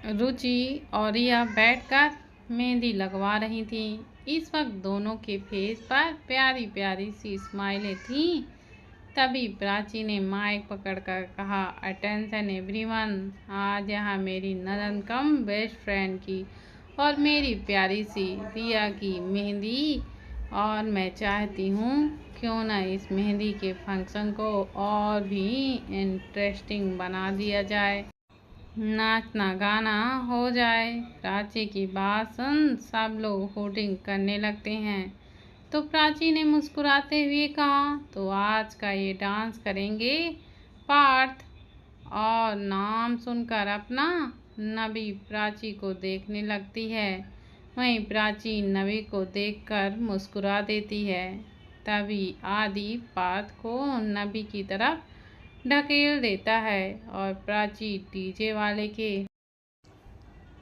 रुचि और रिया बैठकर मेहंदी लगवा रही थी। इस वक्त दोनों के फेस पर प्यारी प्यारी सी स्माइलें थीं। तभी प्राची ने माइक पकड़कर कहा, अटेंशन एवरीवन, आज यहाँ मेरी ननद कम बेस्ट फ्रेंड की और मेरी प्यारी सी रिया की मेहंदी, और मैं चाहती हूँ क्यों ना इस मेहंदी के फंक्शन को और भी इंटरेस्टिंग बना दिया जाए, नाचना गाना हो जाए। प्राची की बात सुन सब लोग होटिंग करने लगते हैं। तो प्राची ने मुस्कुराते हुए कहा, तो आज का ये डांस करेंगे पार्थ, और नाम सुनकर अपना नबी प्राची को देखने लगती है। वहीं प्राची नबी को देखकर मुस्कुरा देती है। तभी आदि पार्थ को नबी की तरफ ढकेल देता है और प्राची डीजे वाले के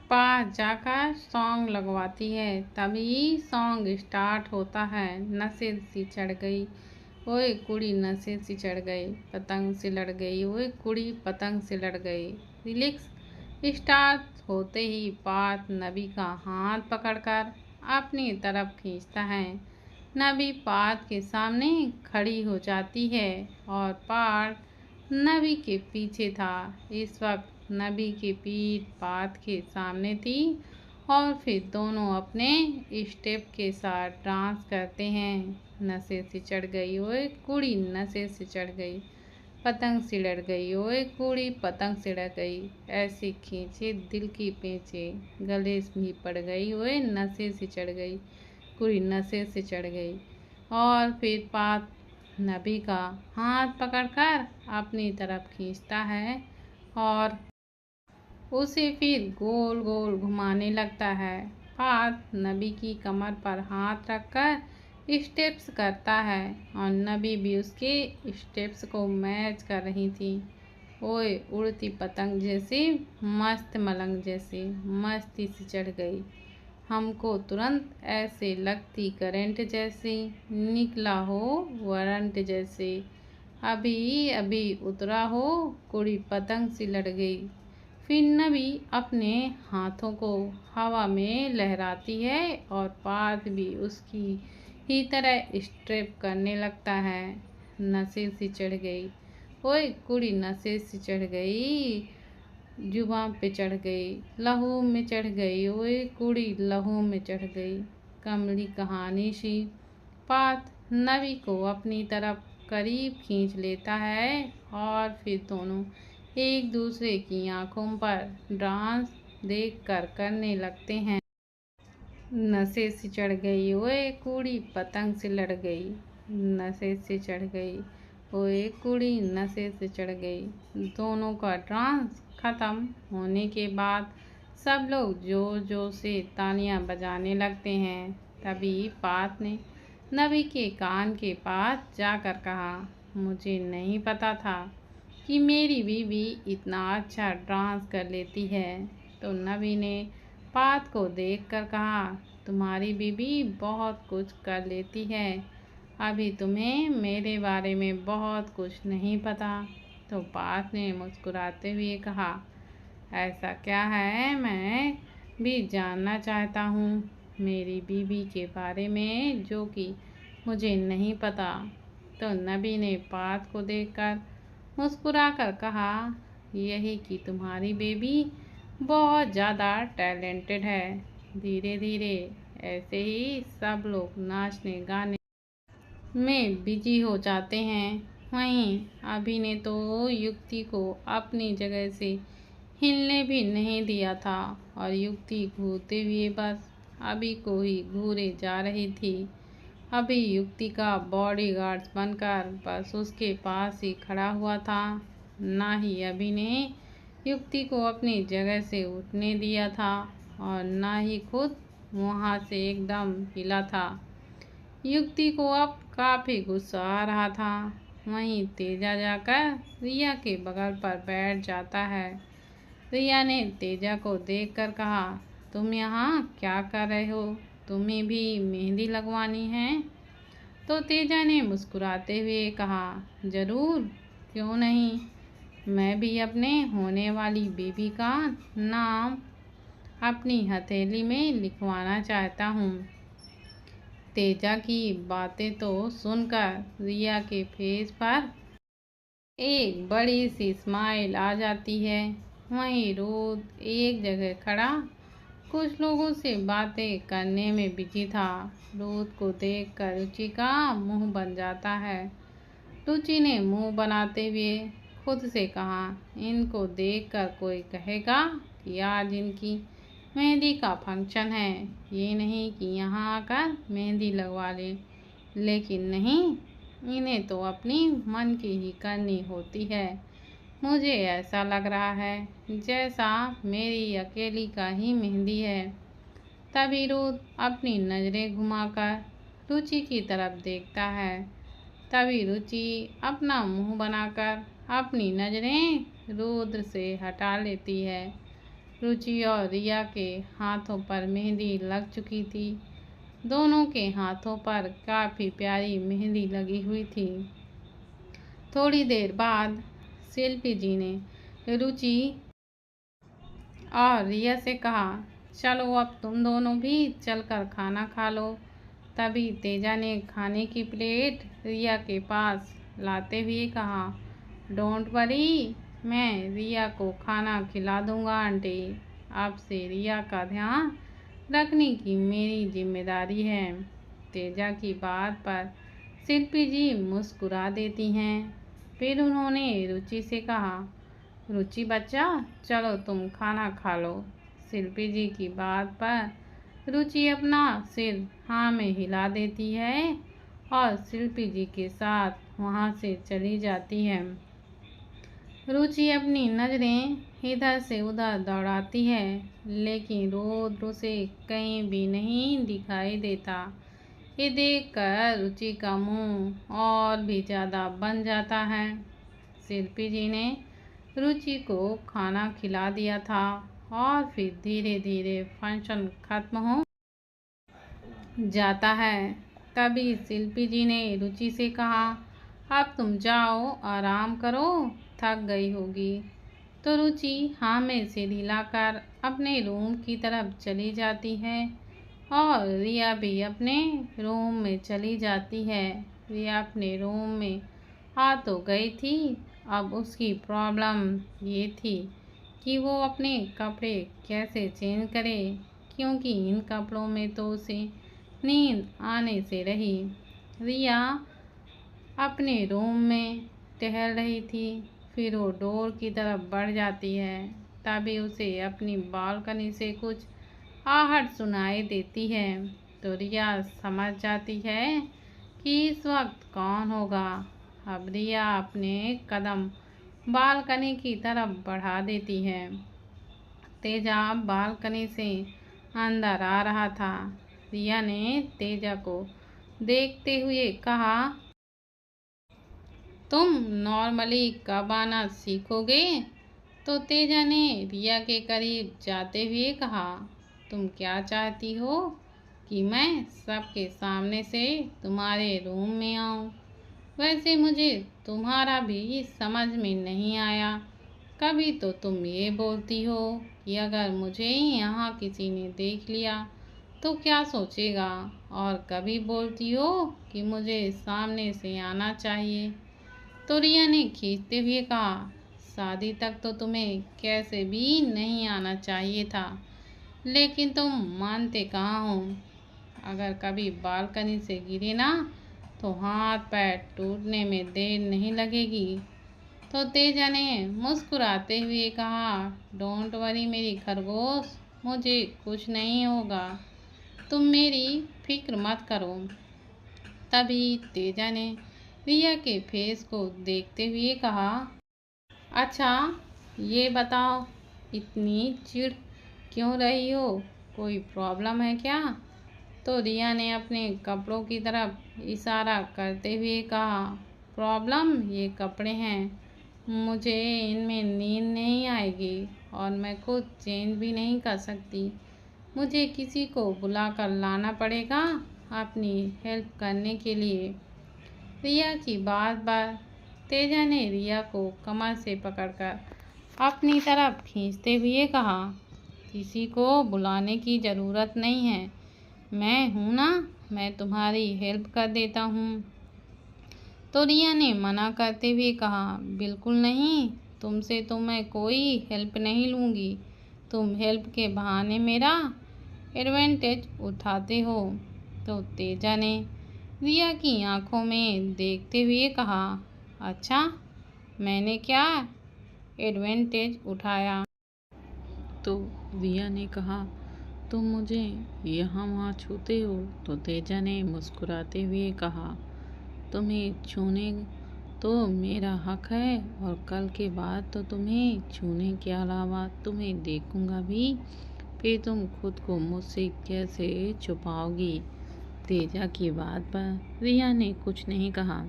पास जाकर सॉन्ग लगवाती है। तभी सॉन्ग स्टार्ट होता है। नशे सी चढ़ गई, ओए कुड़ी नशे सी चढ़ गई, पतंग से लड़ गई, ओए कुड़ी पतंग से लड़ गई। लिरिक्स स्टार्ट होते ही पार्थ नबी का हाथ पकड़कर अपनी तरफ खींचता है। नबी पार्थ के सामने खड़ी हो जाती है और पार्थ नबी के पीछे था। इस वक्त नबी की पीठ पार्थ के सामने थी और फिर दोनों अपने स्टेप के साथ डांस करते हैं। नशे से चढ़ गई, ओए कुड़ी नशे से चढ़ गई, पतंग से लड़ गई, ओए कुड़ी पतंग से लड़ गई, ऐसे खींचे दिल की पेंचे, गले भी पड़ गई, ओए नशे से चढ़ गई, कुड़ी नशे से चढ़ गई। और फिर पार्थ नबी का हाथ पकड़कर अपनी तरफ खींचता है और उसे फिर गोल गोल घुमाने लगता है। पार्थ नबी की कमर पर हाथ रखकर स्टेप्स करता है और नबी भी उसके स्टेप्स को मैच कर रही थी। ओए उड़ती पतंग जैसी, मस्त मलंग जैसी, मस्ती से चढ़ गई, हमको तुरंत ऐसे लगती करंट जैसी, निकला हो वारंट जैसे, अभी अभी उतरा हो कुड़ी पतंग सी लड़ गई। फिर नबी अपने हाथों को हवा में लहराती है और पार्थ भी उसकी ही तरह स्टेप करने लगता है। नशे से चढ़ गई, ओए कुड़ी नशे से चढ़ गई, जुबान पे चढ़ गई, लहू में चढ़ गई, ओए कुड़ी लहू में चढ़ गई, कमली कहानी सी। पार्थ नबी को अपनी तरफ करीब खींच लेता है और फिर दोनों एक दूसरे की आंखों पर डांस देखकर करने लगते हैं। नशे से चढ़ गई, ओए कुड़ी पतंग से लड़ गई, नशे से चढ़ गई, ओए कुड़ी नशे से चढ़ गई। दोनों का डांस खत्म होने के बाद सब लोग जोर जोर से तालियां बजाने लगते हैं। तभी पार्थ ने नबी के कान के पास जाकर कहा, मुझे नहीं पता था कि मेरी बीवी इतना अच्छा डांस कर लेती है। तो नबी ने पार्थ को देखकर कहा, तुम्हारी बीवी बहुत कुछ कर लेती है, अभी तुम्हें मेरे बारे में बहुत कुछ नहीं पता। तो पार्थ ने मुस्कुराते हुए कहा, ऐसा क्या है, मैं भी जानना चाहता हूँ मेरी बीवी के बारे में जो कि मुझे नहीं पता। तो नबी ने पार्थ को देखकर मुस्कुराकर कहा, यही कि तुम्हारी बेबी बहुत ज़्यादा टैलेंटेड है। धीरे धीरे ऐसे ही सब लोग नाचने गाने में बिजी हो जाते हैं। वहीं अभी ने तो युक्ति को अपनी जगह से हिलने भी नहीं दिया था और युक्ति घूरते हुए बस अभी को ही घूरे जा रही थी। अभी युक्ति का बॉडीगार्ड बनकर बस उसके पास ही खड़ा हुआ था। ना ही अभी ने युक्ति को अपनी जगह से उठने दिया था और ना ही खुद वहाँ से एकदम हिला था। युक्ति को अब काफ़ी गुस्सा आ रहा था। वहीं तेजा जाकर रिया के बगल पर बैठ जाता है। रिया ने तेजा को देखकर कहा, तुम यहाँ क्या कर रहे हो, तुम्हें भी मेहंदी लगवानी है? तो तेजा ने मुस्कुराते हुए कहा, ज़रूर, क्यों नहीं, मैं भी अपने होने वाली बेबी का नाम अपनी हथेली में लिखवाना चाहता हूँ। तेजा की बातें तो सुनकर रिया के फेस पर एक बड़ी सी स्माइल आ जाती है। वहीं रोद एक जगह खड़ा कुछ लोगों से बातें करने में बिजी था। रोद को देखकर रुचि का मुंह बन जाता है। रुचि ने मुंह बनाते हुए खुद से कहा, इनको देखकर कोई कहेगा कि आज इनकी मेहंदी का फंक्शन है, ये नहीं कि यहाँ आकर मेहंदी लगवा ले। लेकिन नहीं, इन्हें तो अपनी मन की ही करनी होती है। मुझे ऐसा लग रहा है जैसा मेरी अकेली का ही मेहंदी है। तभी रुद अपनी नज़रें घुमाकर रुचि की तरफ देखता है। तभी रुचि अपना मुंह बनाकर अपनी नज़रें रुद्र से हटा लेती है। रुचि और रिया के हाथों पर मेहंदी लग चुकी थी। दोनों के हाथों पर काफ़ी प्यारी मेहंदी लगी हुई थी। थोड़ी देर बाद शिल्पी जी ने रुचि और रिया से कहा, चलो अब तुम दोनों भी चलकर खाना खा लो। तभी तेजा ने खाने की प्लेट रिया के पास लाते हुए कहा, डोंट वरी, मैं रिया को खाना खिला दूंगा आंटी। अब से रिया का ध्यान रखने की मेरी जिम्मेदारी है। तेजा की बात पर शिल्पी जी मुस्कुरा देती हैं। फिर उन्होंने रुचि से कहा, रुचि बच्चा, चलो तुम खाना खा लो। शिल्पी जी की बात पर रुचि अपना सिर हाँ में हिला देती है और शिल्पी जी के साथ वहाँ से चली जाती है। रुचि अपनी नज़रें इधर से उधर दौड़ाती है, लेकिन रुद्र उसे कहीं भी नहीं दिखाई देता। ये देखकर रुचि का मुंह और भी ज़्यादा बन जाता है। शिल्पी जी ने रुचि को खाना खिला दिया था और फिर धीरे धीरे फंक्शन खत्म हो जाता है। तभी शिल्पी जी ने रुचि से कहा, अब तुम जाओ, आराम करो, थक गई होगी। तो रुचि हाँ में सिर हिलाकर अपने रूम की तरफ चली जाती है और रिया भी अपने रूम में चली जाती है। रिया अपने रूम में आ तो गई थी, अब उसकी प्रॉब्लम ये थी कि वो अपने कपड़े कैसे चेंज करे, क्योंकि इन कपड़ों में तो उसे नींद आने से रही। रिया अपने रूम में टहल रही थी, फिर वो डोर की तरफ बढ़ जाती है। तभी उसे अपनी बालकनी से कुछ आहट सुनाई देती है। तो रिया समझ जाती है कि इस वक्त कौन होगा। अब रिया अपने कदम बालकनी की तरफ बढ़ा देती है। तेजा बालकनी से अंदर आ रहा था। रिया ने तेजा को देखते हुए कहा, तुम नॉर्मली कब आना सीखोगे? तो तेजा ने रिया के करीब जाते हुए कहा, तुम क्या चाहती हो कि मैं सबके सामने से तुम्हारे रूम में आऊं? वैसे मुझे तुम्हारा भी समझ में नहीं आया। कभी तो तुम ये बोलती हो कि अगर मुझे यहाँ किसी ने देख लिया तो क्या सोचेगा, और कभी बोलती हो कि मुझे सामने से आना चाहिए। तो रिया ने खींचते हुए कहा, शादी तक तो तुम्हें कैसे भी नहीं आना चाहिए था, लेकिन तुम मानते कहाँ हो। अगर कभी बालकनी से गिरे ना तो हाथ पैर टूटने में देर नहीं लगेगी। तो तेजा ने मुस्कुराते हुए कहा, डोंट वरी मेरी खरगोश, मुझे कुछ नहीं होगा, तुम मेरी फिक्र मत करो। तभी तेजा ने रिया के फेस को देखते हुए कहा, अच्छा ये बताओ, इतनी चिढ़ क्यों रही हो, कोई प्रॉब्लम है क्या? तो रिया ने अपने कपड़ों की तरफ इशारा करते हुए कहा, प्रॉब्लम ये कपड़े हैं, मुझे इनमें नींद नहीं आएगी और मैं खुद चेंज भी नहीं कर सकती। मुझे किसी को बुलाकर लाना पड़ेगा अपनी हेल्प करने के लिए। रिया की बात पर तेजा ने रिया को कमर से पकड़कर अपनी तरफ खींचते हुए कहा, किसी को बुलाने की ज़रूरत नहीं है, मैं हूँ ना, मैं तुम्हारी हेल्प कर देता हूँ। तो रिया ने मना करते हुए कहा, बिल्कुल नहीं, तुमसे तो मैं कोई हेल्प नहीं लूँगी। तुम हेल्प के बहाने मेरा एडवांटेज उठाते हो। तो तेजा ने रिया की आंखों में देखते हुए कहा, अच्छा, मैंने क्या एडवांटेज उठाया? तो रिया ने कहा, तुम मुझे यहाँ वहाँ छूते हो। तो तेजा ने मुस्कुराते हुए कहा, तुम्हें छूने तो मेरा हक है, और कल के बाद तो तुम्हें छूने के अलावा तुम्हें देखूंगा भी, फिर तुम खुद को मुझसे कैसे छुपाओगी? तेजा की बात पर रिया ने कुछ नहीं कहा।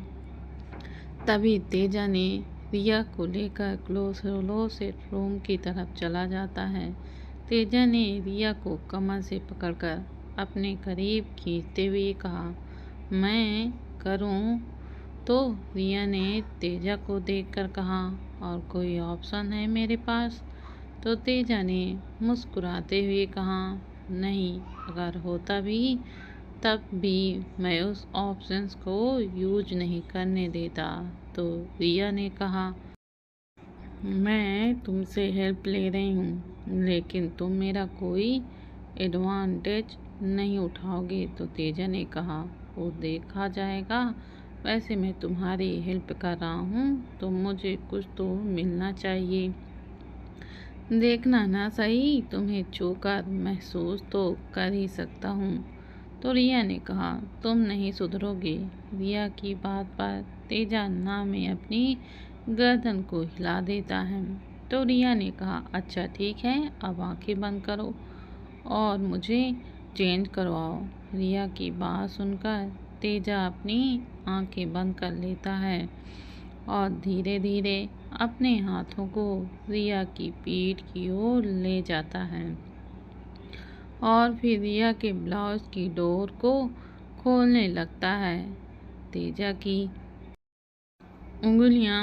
तभी तेजा ने रिया को लेकर क्लोसेट रूम की तरफ चला जाता है। तेजा ने रिया को कमर से पकड़कर अपने करीब खींचते हुए कहा, मैं करूं? तो रिया ने तेजा को देखकर कहा, और कोई ऑप्शन है मेरे पास? तो तेजा ने मुस्कुराते हुए कहा, नहीं, अगर होता भी तब भी मैं उस ऑप्शंस को यूज नहीं करने देता। तो रिया ने कहा, मैं तुमसे हेल्प ले रही हूँ, लेकिन तुम मेरा कोई एडवांटेज नहीं उठाओगे। तो तेजा ने कहा, वो देखा जाएगा, वैसे मैं तुम्हारी हेल्प कर रहा हूँ तो मुझे कुछ तो मिलना चाहिए। देखना ना सही, तुम्हें छूकर महसूस तो कर ही सकता हूँ। तो रिया ने कहा, तुम नहीं सुधरोगे। रिया की बात पर तेजा ना में अपनी गर्दन को हिला देता है। तो रिया ने कहा, अच्छा ठीक है, अब आंखें बंद करो और मुझे चेंज करवाओ। रिया की बात सुनकर तेजा अपनी आंखें बंद कर लेता है और धीरे धीरे अपने हाथों को रिया की पीठ की ओर ले जाता है और फिर रिया के ब्लाउज की डोर को खोलने लगता है। तेजा की उंगलियां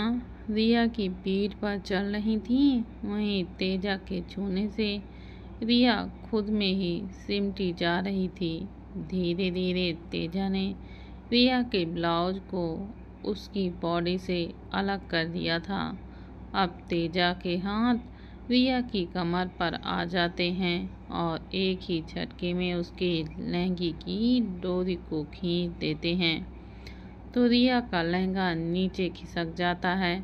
रिया की पीठ पर चल रही थीं, वहीं तेजा के छूने से रिया खुद में ही सिमटी जा रही थी। धीरे धीरे तेजा ने रिया के ब्लाउज को उसकी बॉडी से अलग कर दिया था। अब तेजा के हाथ रिया की कमर पर आ जाते हैं और एक ही झटके में उसके लहंगे की डोरी को खींच देते हैं। तो रिया का लहंगा नीचे खिसक जाता है।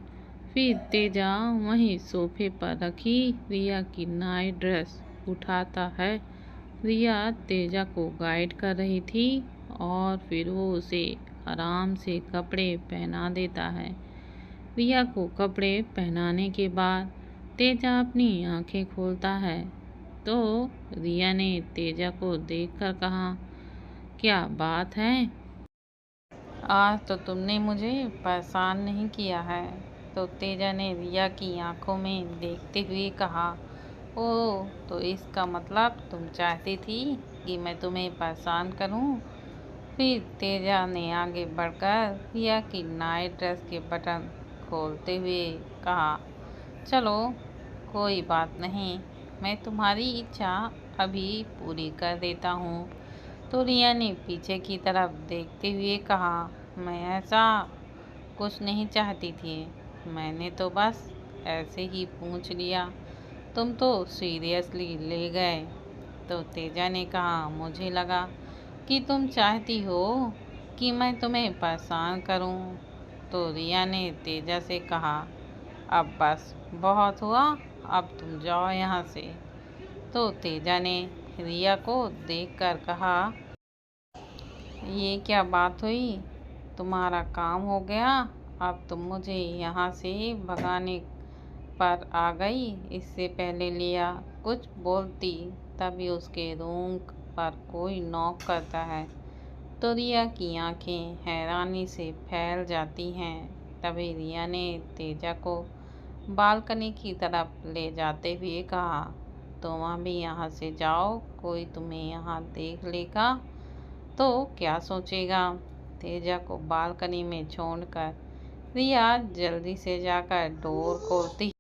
फिर तेजा वहीं सोफे पर रखी रिया की नाइट ड्रेस उठाता है। रिया तेजा को गाइड कर रही थी और फिर वो उसे आराम से कपड़े पहना देता है। रिया को कपड़े पहनाने के बाद तेजा अपनी आंखें खोलता है। तो रिया ने तेजा को देखकर कहा, क्या बात है, आज तो तुमने मुझे परेशान नहीं किया है। तो तेजा ने रिया की आंखों में देखते हुए कहा, ओह, तो इसका मतलब तुम चाहती थी कि मैं तुम्हें परेशान करूं? फिर तेजा ने आगे बढ़कर रिया की नाइट ड्रेस के बटन खोलते हुए कहा, चलो कोई बात नहीं, मैं तुम्हारी इच्छा अभी पूरी कर देता हूँ। तो रिया ने पीछे की तरफ देखते हुए कहा, मैं ऐसा कुछ नहीं चाहती थी, मैंने तो बस ऐसे ही पूछ लिया, तुम तो सीरियसली ले गए। तो तेजा ने कहा, मुझे लगा कि तुम चाहती हो कि मैं तुम्हें परेशान करूं। तो रिया ने तेजा से कहा, अब बस बहुत हुआ, अब तुम जाओ यहाँ से। तो तेजा ने रिया को देखकर कहा, ये क्या बात हुई, तुम्हारा काम हो गया, अब तुम मुझे यहाँ से भगाने पर आ गई। इससे पहले लिया कुछ बोलती तभी उसके रूम पर कोई नॉक करता है। तो रिया की आंखें हैरानी से फैल जाती हैं। तभी रिया ने तेजा को बालकनी की तरफ ले जाते हुए कहा, तुम अभी यहाँ से जाओ, कोई तुम्हें यहाँ देख लेगा तो क्या सोचेगा। तेजा को बालकनी में छोड़कर रिया जल्दी से जाकर डोर खोलती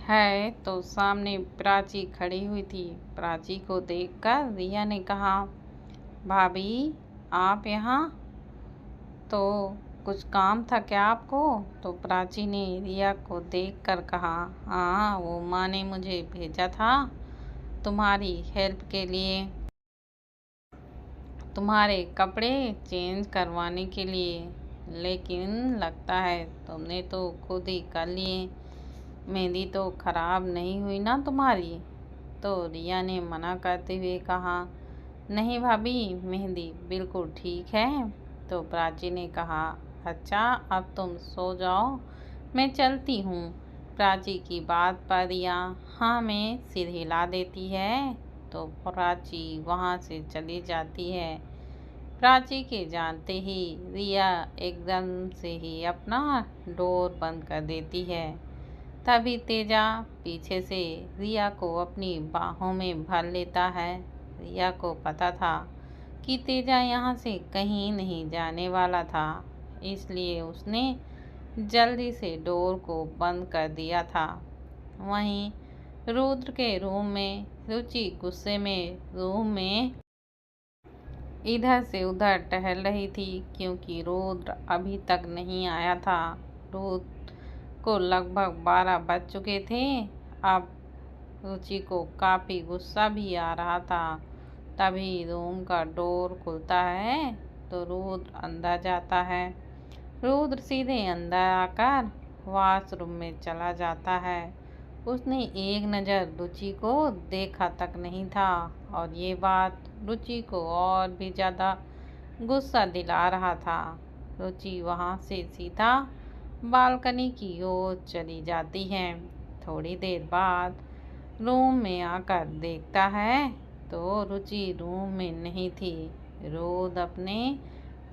है तो सामने प्राची खड़ी हुई थी। प्राची को देखकर रिया ने कहा, भाभी आप यहाँ? तो कुछ काम था क्या आपको? तो प्राची ने रिया को देखकर कहा, हाँ वो माँ ने मुझे भेजा था तुम्हारी हेल्प के लिए, तुम्हारे कपड़े चेंज करवाने के लिए, लेकिन लगता है तुमने तो खुद ही कर लिए। मेहंदी तो खराब नहीं हुई ना तुम्हारी? तो रिया ने मना करते हुए कहा, नहीं भाभी मेहंदी बिल्कुल ठीक है। तो प्राची ने कहा, अच्छा अब तुम सो जाओ, मैं चलती हूँ। प्राची की बात पर रिया हाँ में सिर हिला देती है तो प्राची वहाँ से चली जाती है। प्राची के जानते ही रिया एकदम से ही अपना डोर बंद कर देती है। तभी तेजा पीछे से रिया को अपनी बाहों में भर लेता है। रिया को पता था कि तेजा यहाँ से कहीं नहीं जाने वाला था, इसलिए उसने जल्दी से डोर को बंद कर दिया था। वहीं रुद्र के रूम में रुचि गुस्से में रूम में इधर से उधर टहल रही थी, क्योंकि रुद्र अभी तक नहीं आया था। रुद्र को लगभग 12 बज चुके थे। अब रुचि को काफ़ी गुस्सा भी आ रहा था। तभी रूम का डोर खुलता है तो रुद्र अंदर जाता है। रुद्र सीधे अंदर आकर वॉशरूम में चला जाता है। उसने एक नज़र रुचि को देखा तक नहीं था और ये बात रुचि को और भी ज़्यादा गुस्सा दिला रहा था। रुचि वहाँ से सीधा बालकनी की ओर चली जाती है। थोड़ी देर बाद रूम में आकर देखता है तो रुचि रूम में नहीं थी। रुद्र अपने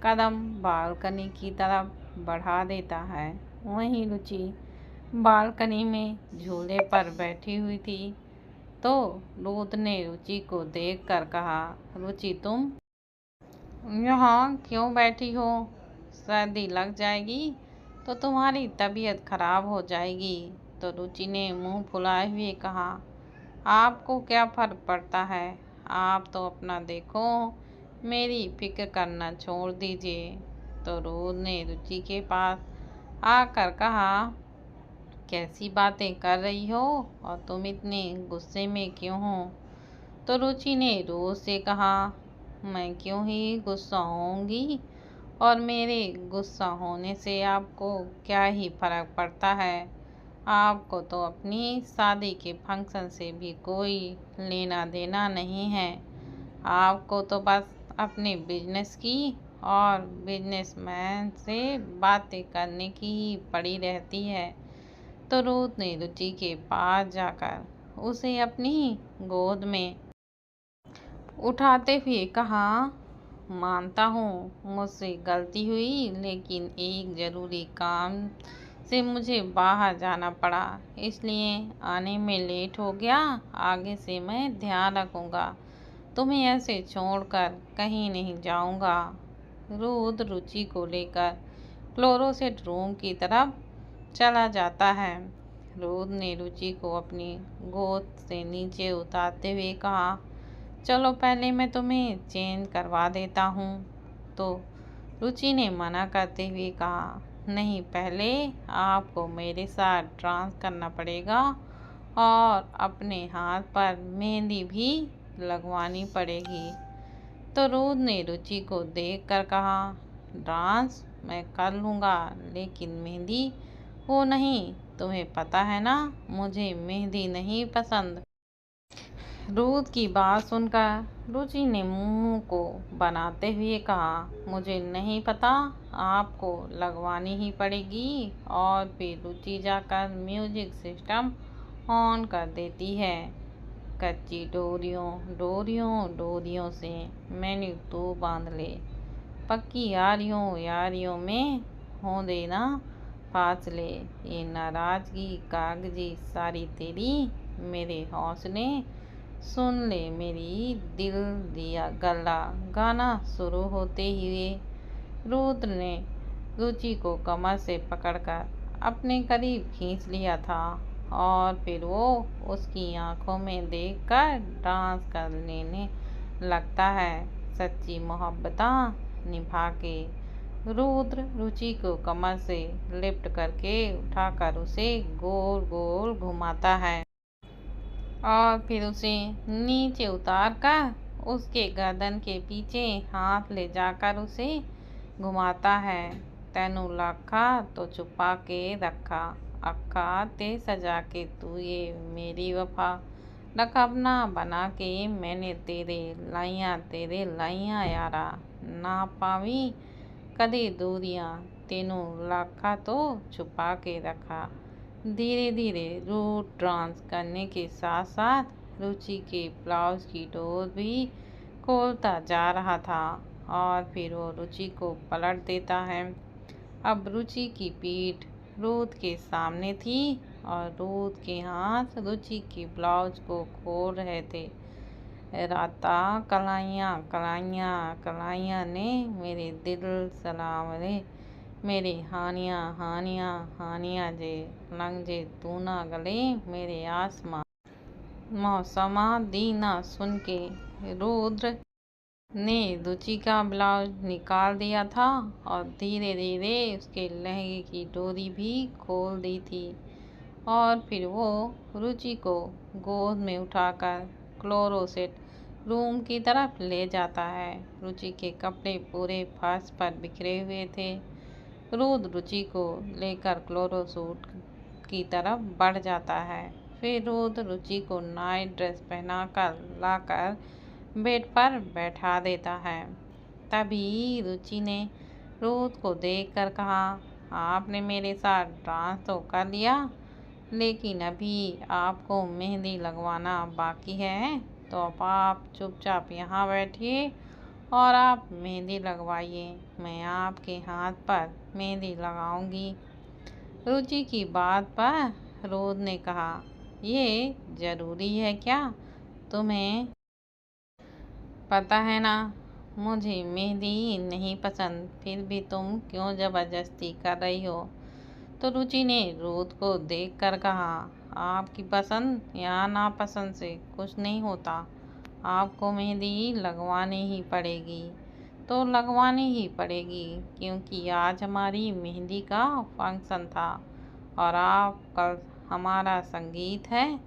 कदम बालकनी की तरफ बढ़ा देता है। वहीं रुचि बालकनी में झूले पर बैठी हुई थी तो रुद्र ने रुचि को देखकर कहा, रुचि तुम यहाँ क्यों बैठी हो? सर्दी लग जाएगी तो तुम्हारी तबीयत खराब हो जाएगी। तो रुचि ने मुंह फुलाए हुए कहा, आपको क्या फर्क पड़ता है? आप तो अपना देखो, मेरी फिक्र करना छोड़ दीजिए। तो रुद्र ने रुचि के पास आकर कहा, कैसी बातें कर रही हो और तुम इतने गुस्से में क्यों हो? तो रुचि ने रोज से कहा, मैं क्यों ही गुस्सा होऊंगी और मेरे गुस्सा होने से आपको क्या ही फर्क पड़ता है? आपको तो अपनी शादी के फंक्शन से भी कोई लेना देना नहीं है। आपको तो बस अपने बिजनेस की और बिजनेसमैन से बातें करने की ही पड़ी रहती है। तो रुद्र ने रुचि के पास जाकर उसे अपनी गोद में उठाते हुए कहा, मानता हूँ मुझसे गलती हुई, लेकिन एक ज़रूरी काम से मुझे बाहर जाना पड़ा, इसलिए आने में लेट हो गया। आगे से मैं ध्यान रखूँगा, तुम्हें ऐसे छोड़कर कहीं नहीं जाऊँगा। रुद्र रुचि को लेकर क्लोरोसेट रूम की तरफ चला जाता है। रुद्र ने रुचि को अपनी गोद से नीचे उतारते हुए कहा, चलो पहले मैं तुम्हें चेंज करवा देता हूँ। तो रुचि ने मना करते हुए कहा, नहीं पहले आपको मेरे साथ डांस करना पड़ेगा और अपने हाथ पर मेहंदी भी लगवानी पड़ेगी। तो रुद्र ने रुचि को देखकर कहा, डांस मैं कर लूँगा, लेकिन मेहंदी वो नहीं, तुम्हें पता है ना मुझे मेहंदी नहीं पसंद। रुद्र की बात सुनकर रुचि ने मुंह को बनाते हुए कहा, मुझे नहीं पता, आपको लगवानी ही पड़ेगी। और फिर रुचि जाकर म्यूजिक सिस्टम ऑन कर देती है। कच्ची डोरियों डोरियों डोरियों से मैंने तू बांध ले, पक्की यारियों यारियों में हो देना फासले, ये नाराजगी कागजी सारी तेरी, मेरे हौसले सुन ले मेरी दिल दिया गला। गाना शुरू होते हुए रुद्र ने रुचि को कमर से पकड़कर अपने करीब खींच लिया था और फिर वो उसकी आंखों में देखकर डांस कर लेने लगता है। सच्ची मोहब्बत निभा के रुद्र रुचि को कमर से लिफ्ट करके उठाकर उसे गोल गोल घुमाता है और फिर उसे नीचे उतार कर उसके गर्दन के पीछे हाथ ले जाकर उसे घुमाता है। तेनू लाखा तो छुपा के रखा, अक्खा ते सजा के तू ये मेरी वफा, रकबना बना के मैंने तेरे लाइयां यारा, ना पावी कदे दूरियां तेनू लाखा तो छुपा के रखा। धीरे धीरे रूट डांस करने के साथ साथ रुचि के ब्लाउज की डोर भी खोलता जा रहा था और फिर वो रुचि को पलट देता है। अब रुचि की पीठ रूथ के सामने थी और रूथ के हाथ रुचि के ब्लाउज को खोल रहे थे। राता कलाइयाँ कलाइयाँ कलाइयाँ ने मेरे दिल सलाम रे, मेरे हानिया हानिया हानिया जे लंग जे तू ना गले मेरे आसमां। मौसमा दीना सुन के रुद्र ने रुचि का ब्लाउज निकाल दिया था और धीरे धीरे उसके लहंगे की डोरी भी खोल दी थी और फिर वो रुचि को गोद में उठाकर क्लोरोसेट रूम की तरफ ले जाता है। रुचि के कपड़े पूरे फर्श पर बिखरे हुए थे। रुचि को लेकर क्लोरोसूट की तरफ बढ़ जाता है। फिर रुचि को नाइट ड्रेस पहनाकर लाकर बेड पर बैठा देता है। तभी रुचि ने रूथ को देखकर कहा, आपने मेरे साथ डांस तो कर लिया, लेकिन अभी आपको मेहंदी लगवाना बाकी है, तो अब आप चुपचाप यहाँ बैठिए और आप मेहंदी लगवाइए, मैं आपके हाथ पर मेहंदी लगाऊंगी। रुचि की बात पर रूथ ने कहा, ये जरूरी है क्या? तुम्हें पता है ना मुझे मेहंदी नहीं पसंद, फिर भी तुम क्यों जबरदस्ती कर रही हो? तो रुचि ने रूथ को देखकर कहा, आपकी पसंद या नापसंद से कुछ नहीं होता, आपको मेहंदी लगवानी ही पड़ेगी तो लगवानी ही पड़ेगी, क्योंकि आज हमारी मेहंदी का फंक्शन था और आप कल हमारा संगीत है,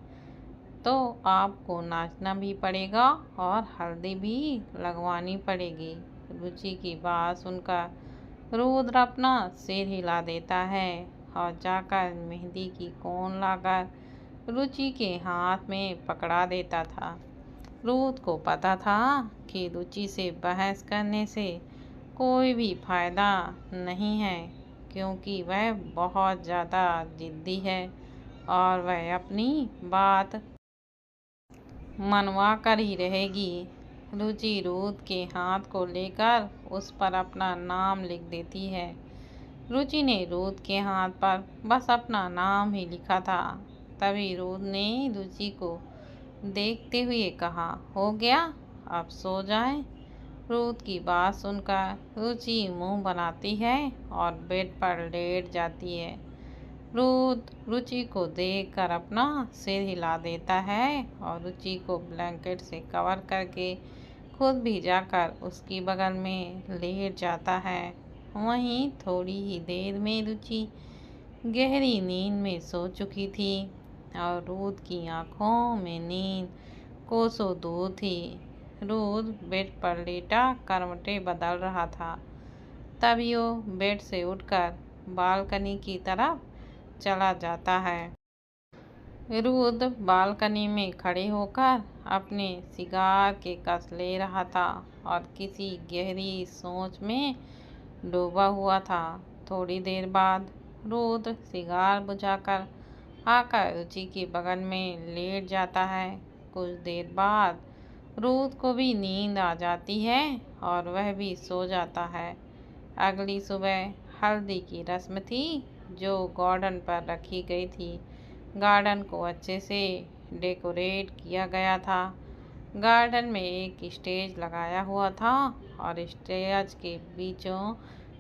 तो आपको नाचना भी पड़ेगा और हल्दी भी लगवानी पड़ेगी। रुचि की बात सुनकर रुद्र अपना सिर हिला देता है और जाकर मेहंदी की कोन लाकर रुचि के हाथ में पकड़ा देता था। रूथ को पता था कि रुचि से बहस करने से कोई भी फायदा नहीं है, क्योंकि वह बहुत ज़्यादा जिद्दी है और वह अपनी बात मनवा कर ही रहेगी। रुचि रूथ के हाथ को लेकर उस पर अपना नाम लिख देती है। रुचि ने रूथ के हाथ पर बस अपना नाम ही लिखा था। तभी रूथ ने रुचि को देखते हुए कहा, हो गया, अब सो जाएं। रूथ की बात सुनकर रुचि मुंह बनाती है और बेड पर लेट जाती है। रूथ रुचि को देखकर अपना सिर हिला देता है और रुचि को ब्लैंकेट से कवर करके खुद भी जाकर उसकी बगल में लेट जाता है। वहीं थोड़ी ही देर में रुचि गहरी नींद में सो चुकी थी और रूथ की आंखों में नींद कोसों दूर थी। रूथ बेड पर लेटा करवटें बदल रहा था। तभी वो बेड से उठकर बालकनी की तरफ चला जाता है। रूथ बालकनी में खड़े होकर अपने सिगार के कस ले रहा था और किसी गहरी सोच में डूबा हुआ था। थोड़ी देर बाद रूथ सिगार बुझाकर आकर रुचि के बगल में लेट जाता है। कुछ देर बाद रूथ को भी नींद आ जाती है और वह भी सो जाता है। अगली सुबह हल्दी की रस्म थी जो गार्डन पर रखी गई थी। गार्डन को अच्छे से डेकोरेट किया गया था। गार्डन में एक स्टेज लगाया हुआ था और स्टेज के बीचों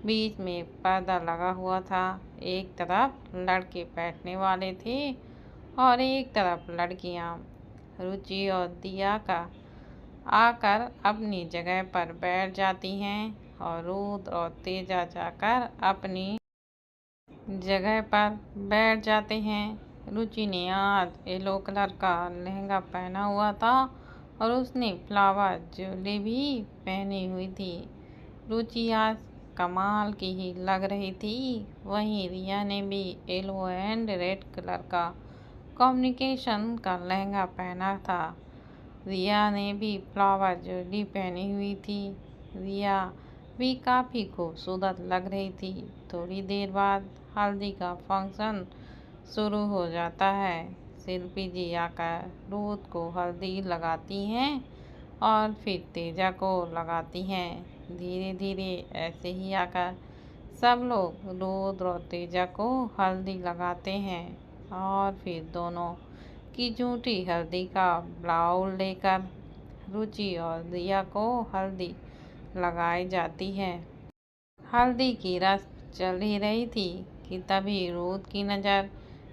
बीच में पर्दा लगा हुआ था। एक तरफ लड़के बैठने वाले थे और एक तरफ लड़कियां। रुचि और दिया का आकर अपनी जगह पर बैठ जाती हैं और रुद्र और तेजा जाकर अपनी जगह पर बैठ जाते हैं। रुचि ने आज येलो कलर का लहंगा पहना हुआ था और उसने फ्लावर ज्वेलरी भी पहनी हुई थी। रुचि आज कमाल की ही लग रही थी। वहीं रिया ने भी येलो एंड रेड कलर का कॉम्बिनेशन का लहंगा पहना था। रिया ने भी फ्लावर ज्वेलरी पहनी हुई थी। रिया भी काफ़ी खूबसूरत लग रही थी। थोड़ी देर बाद हल्दी का फंक्शन शुरू हो जाता है। शिल्पी जी आकर रुद्र को हल्दी लगाती हैं और फिर तेजा को लगाती हैं। धीरे धीरे ऐसे ही आकर सब लोग रुद्र और तेजा को हल्दी लगाते हैं और फिर दोनों की झूठी हल्दी का बाउल लेकर रुचि और दिया को हल्दी लगाई जाती है। हल्दी की रस्म चल ही रही थी कि तभी रुद्र की नज़र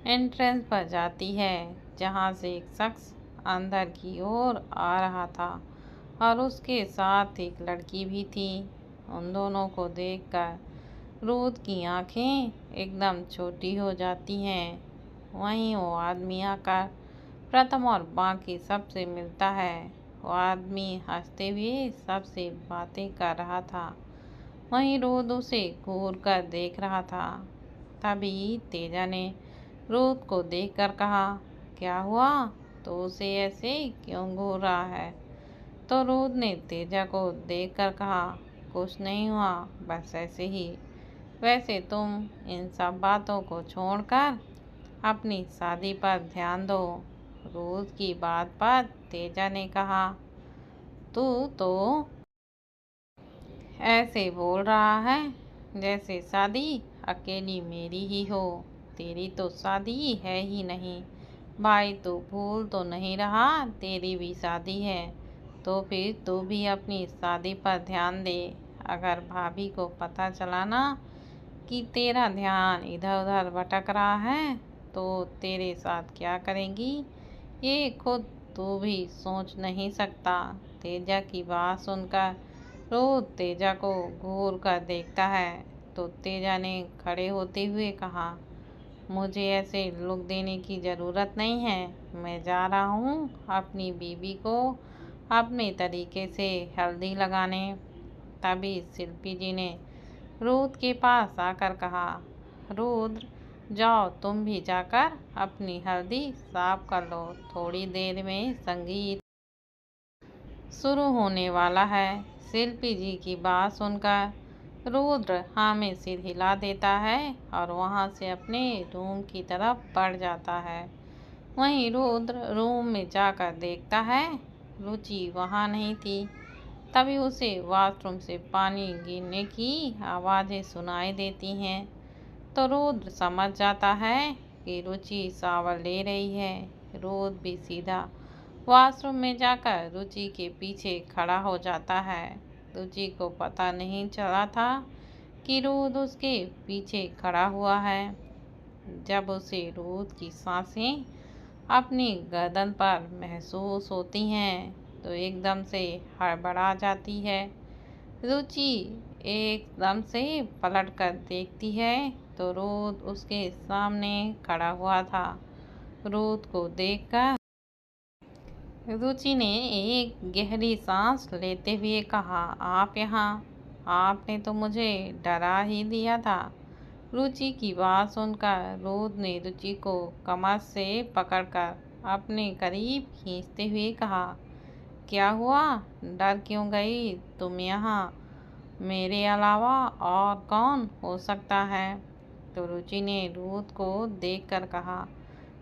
एंट्रेंस पर जाती है, जहां से एक शख्स अंदर की ओर आ रहा था और उसके साथ एक लड़की भी थी। उन दोनों को देखकर रुद्र की आंखें एकदम छोटी हो जाती हैं। वहीं वो आदमी आकर प्रथम और बाकी सबसे मिलता है। वो आदमी हंसते हुए सबसे बातें कर रहा था। वहीं रुद्र उसे घूर कर देख रहा था। तभी तेजा ने रुद्र को देखकर कहा, क्या हुआ? तो उसे ऐसे क्यों घूर रहा है? तो रुद्र ने तेजा को देखकर कहा, कुछ नहीं हुआ, बस ऐसे ही। वैसे तुम इन सब बातों को छोड़कर अपनी शादी पर ध्यान दो। रुद्र की बात पर तेजा ने कहा, तू तो ऐसे बोल रहा है जैसे शादी अकेली मेरी ही हो। तेरी तो शादी है ही नहीं। भाई तू भूल तो नहीं रहा, तेरी भी शादी है। तो फिर तू भी अपनी शादी पर ध्यान दे। अगर भाभी को पता चला ना कि तेरा ध्यान इधर उधर भटक रहा है तो तेरे साथ क्या करेगी, ये खुद तू भी सोच नहीं सकता। तेजा की बात सुनकर रुद्र तेजा को घूर कर देखता है तो तेजा ने खड़े होते हुए कहा, मुझे ऐसे लुक देने की ज़रूरत नहीं है। मैं जा रहा हूँ अपनी बीवी को अपने तरीके से हल्दी लगाने। तभी शिल्पी जी ने रुद्र के पास आकर कहा, रुद्र जाओ तुम भी जाकर अपनी हल्दी साफ कर लो। थोड़ी देर में संगीत शुरू होने वाला है। शिल्पी जी की बात सुनकर रुद्र हाँ में सिर हिला देता है और वहाँ से अपने रूम की तरफ बढ़ जाता है। वहीं रुद्र रूम में जाकर देखता है रुचि वहाँ नहीं थी। तभी उसे वॉशरूम से पानी गिरने की आवाज़ें सुनाई देती हैं। तो रुद्र समझ जाता है कि रुचि शावर ले रही है। रुद्र भी सीधा वॉशरूम में जाकर रुचि के पीछे खड़ा हो जाता है। रुचि को पता नहीं चला था कि रुद्र उसके पीछे खड़ा हुआ है। जब उसे रुद्र की सांसें अपनी गर्दन पर महसूस होती हैं तो एकदम से हड़बड़ा जाती है। रुचि एकदम से पलट कर देखती है तो रुद्र उसके सामने खड़ा हुआ था। रुद्र को देखकर रुचि ने एक गहरी सांस लेते हुए कहा, आप यहाँ? आपने तो मुझे डरा ही दिया था। रुचि की बात सुनकर रुद्र ने रुचि को कमर से पकड़कर अपने करीब खींचते हुए कहा, क्या हुआ? डर क्यों गई तुम यहाँ? मेरे अलावा और कौन हो सकता है? तो रुचि ने रुद्र को देखकर कहा,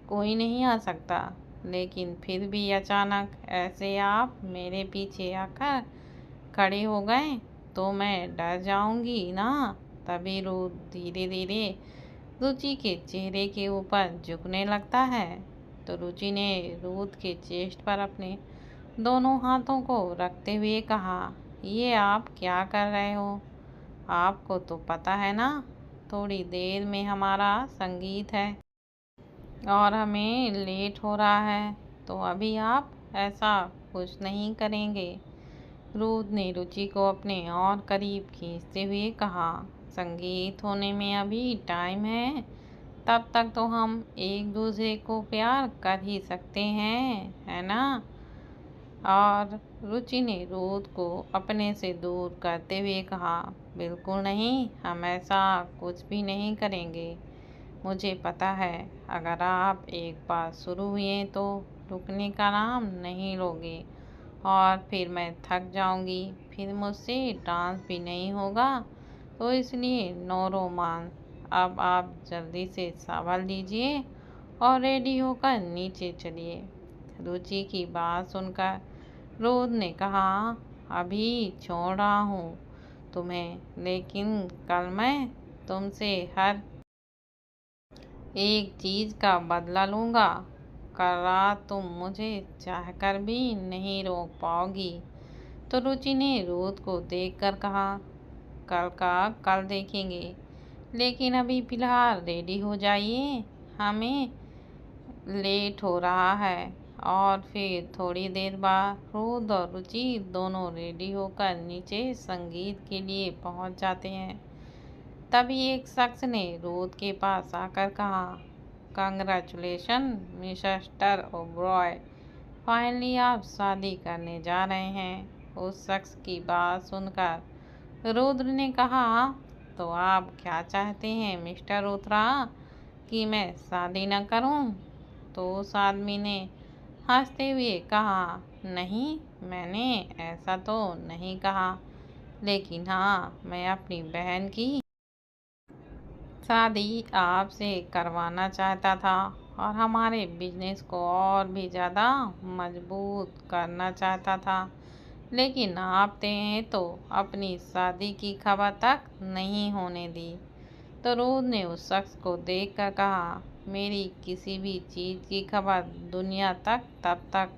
कोई नहीं आ सकता, लेकिन फिर भी अचानक ऐसे आप मेरे पीछे आकर खड़े हो गए तो मैं डर जाऊंगी ना। तभी रुद्र धीरे धीरे रुचि के चेहरे के ऊपर झुकने लगता है। तो रुचि ने रुद्र के चेस्ट पर अपने दोनों हाथों को रखते हुए कहा, ये आप क्या कर रहे हो? आपको तो पता है ना, थोड़ी देर में हमारा संगीत है और हमें लेट हो रहा है, तो अभी आप ऐसा कुछ नहीं करेंगे। रुद्र ने रुचि को अपने और करीब खींचते हुए कहा, संगीत होने में अभी टाइम है, तब तक तो हम एक दूसरे को प्यार कर ही सकते हैं, है ना। और रुचि ने रुद्र को अपने से दूर करते हुए कहा, बिल्कुल नहीं, हम ऐसा कुछ भी नहीं करेंगे। मुझे पता है, अगर आप एक बार शुरू हुए तो रुकने का नाम नहीं लोगे और फिर मैं थक जाऊंगी, फिर मुझसे डांस भी नहीं होगा। तो इसलिए नो रोमांस। अब आप जल्दी से शावर लीजिए और रेडी होकर नीचे चलिए। रुचि की बात सुनकर रुद्र ने कहा, अभी छोड़ रहा हूँ तुम्हें, लेकिन कल मैं तुमसे हर एक चीज का बदला लूंगा। कल रात तुम मुझे चाहकर भी नहीं रोक पाओगी। तो रुचि ने रुद्र को देखकर कहा, कल का कल देखेंगे, लेकिन अभी फिलहाल रेडी हो जाइए, हमें लेट हो रहा है। और फिर थोड़ी देर बाद रुद्र और रुचि दोनों रेडी होकर नीचे संगीत के लिए पहुंच जाते हैं। तभी एक शख्स ने रुद्र के पास आकर कहा, कंग्रेचुलेशन मिस्टर ओबरॉय, फाइनली आप शादी करने जा रहे हैं। उस शख्स की बात सुनकर रुद्र ने कहा, तो आप क्या चाहते हैं मिस्टर रुद्रा, कि मैं शादी न करूं? तो उस आदमी ने हंसते हुए कहा, नहीं, मैंने ऐसा तो नहीं कहा, लेकिन हाँ, मैं अपनी बहन की शादी आपसे करवाना चाहता था और हमारे बिजनेस को और भी ज़्यादा मजबूत करना चाहता था, लेकिन आपने तो अपनी शादी की खबर तक नहीं होने दी। तो रुद्र ने उस शख्स को देखकर कहा, मेरी किसी भी चीज़ की खबर दुनिया तक तब तक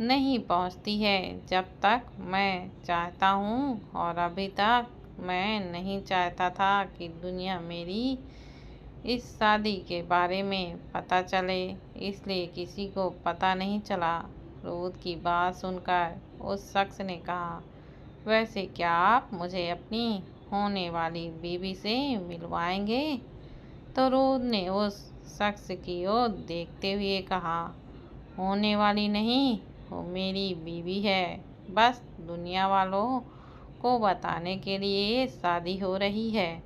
नहीं पहुंचती है जब तक मैं चाहता हूं, और अभी तक मैं नहीं चाहता था कि दुनिया मेरी इस शादी के बारे में पता चले, इसलिए किसी को पता नहीं चला। रुद्र की बात सुनकर उस शख्स ने कहा, वैसे क्या आप मुझे अपनी होने वाली बीवी से मिलवाएंगे? तो रुद्र ने उस शख्स की ओर देखते हुए कहा, होने वाली नहीं, वो मेरी बीवी है, बस दुनिया वालों को बताने के लिए शादी हो रही है।